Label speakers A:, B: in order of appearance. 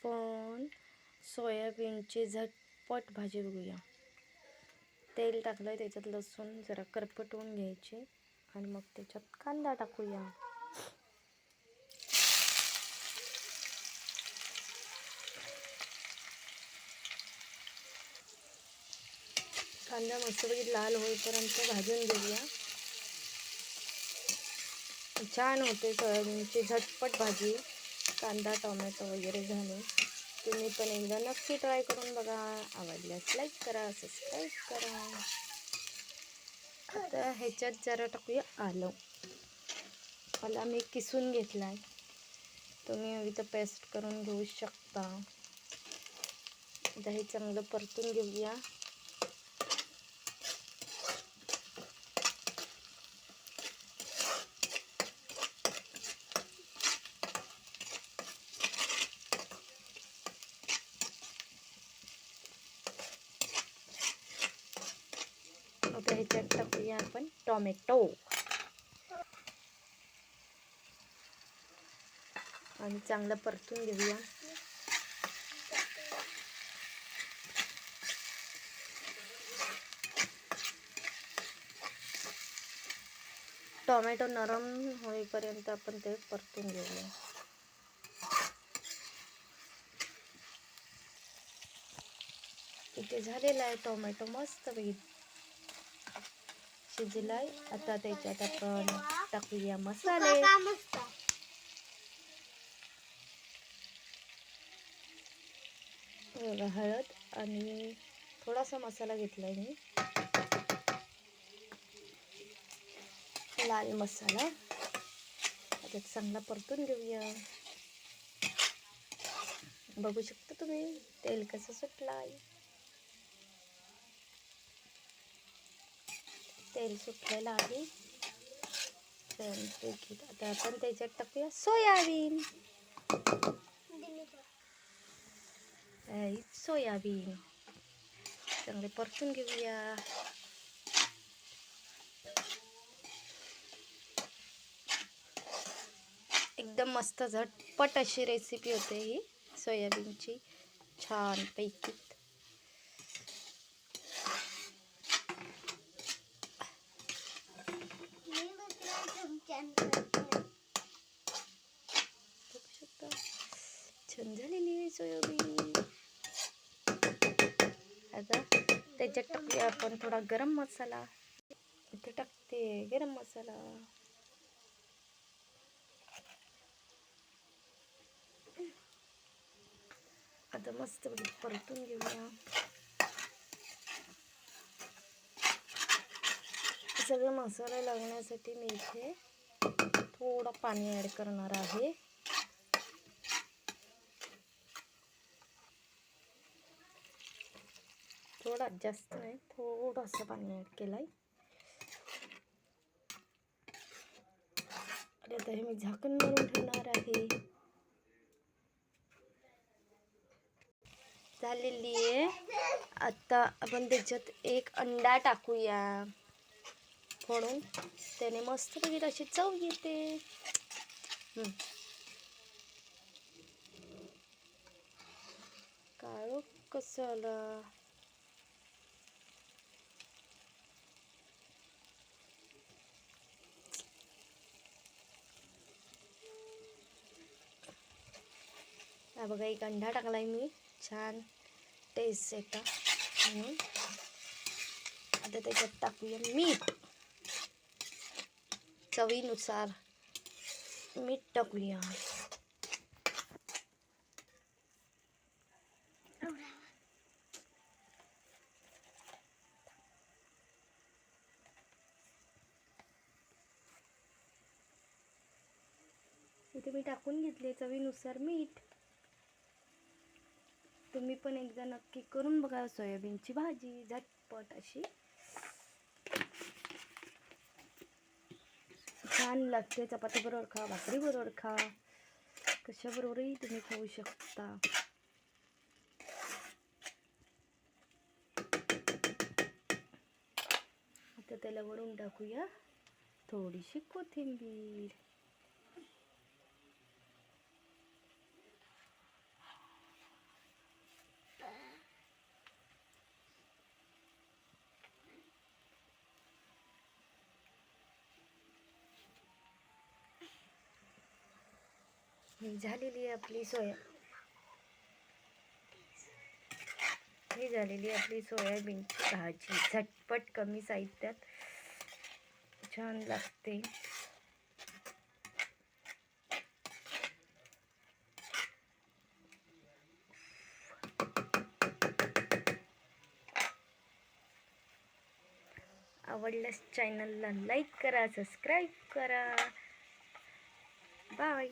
A: आपण सोयाबीनची झटपट भाजी बघूया. तेल टाकलं आहे, त्याच्यात लसूण जरा करपटवून घ्यायचे आणि मग त्याच्यात कांदा टाकूया. कांदा मस्तपैकी लाल होईपर्यंत भाजून घेऊया. छान होते सोयाबीनची झटपट भाजी, कांदा टोमॅटो वगैरे घालून. तुम्ही पण एकदा नक्की ट्राय करून बघा. आवडल्यास लाईक करा, सबस्क्राईब करा. आता ह्याच्यात जरा टाकूया आलं. मी किसून घेतला आहे, तुम्ही हवी तर पेस्ट करून घेऊ शकता. आता हे चांगलं परतून घेऊया. आता ह्याच्यात टाकूया आपण टोमॅटो आणि चांगलं परतून घेऊया. टोमॅटो नरम होईपर्यंत आपण ते परतून घेऊया. इथे झालेला आहे टोमॅटो मस्त शिजलाय. आता त्याच्यात आपण टाकूया मसाले. हळद आणि थोडासा मसाला घेतलाय मी, लाल मसाला. आता चांगला परतून घेऊया. बघू शकता तुम्ही तेल कसं सुटलाय. तेल सुटलेलं आहे. आता आपण त्याच्यात टाकूया सोयाबीन. सोयाबीन चांगले परतून घेऊया. एकदम मस्त झटपट अशी रेसिपी होते ही सोयाबीनची, छान पैकी. छान झालेली आहे सोयाबीन. आता त्याच्यात टाकूया आपण थोडा गरम मसाला. इथे टाकते गरम मसाला. आता मस्त परतून घेऊया. सगळे मसाले लागण्यासाठी मी इथे थोडं पाणी ॲड करणार आहे. थोडा, जास्त नाही, थोडंसं पाणी ॲड केलंय. आता हे मी झाकण मारून ठेवणार आहे. झालेली आहे. आता आपण त्याच्यात एक अंडा टाकूया फोडून. त्याने मस्त पैकी अशी चव येते. काळो कसं आला. हा बघा, एक अंडा टाकलाय मी, छान टेस्ट येतं म्हणून. आता त्याच्यात टाकूया मीठ, चवीनुसार मीठ टाकूया. इथे मी टाकून घेतले चवीनुसार मीठ. तुम्ही पण एकदा नक्की करून बघा सोयाबीनची भाजी, झटपट अशी छान लागते. चपाती बरोबर खा, भाकरी बरोबर खा, कशाबरोबरही तुम्ही खाऊ शकता. आता त्याला वरून टाकूया थोडीशी कोथिंबीर. ही झालेली आहे आपली सोयाबीनची भाजी. झटपट कमी साहित्यात छान लागते. आवडल्यास चॅनलला लाईक करा, सबस्क्राईब करा. बाय.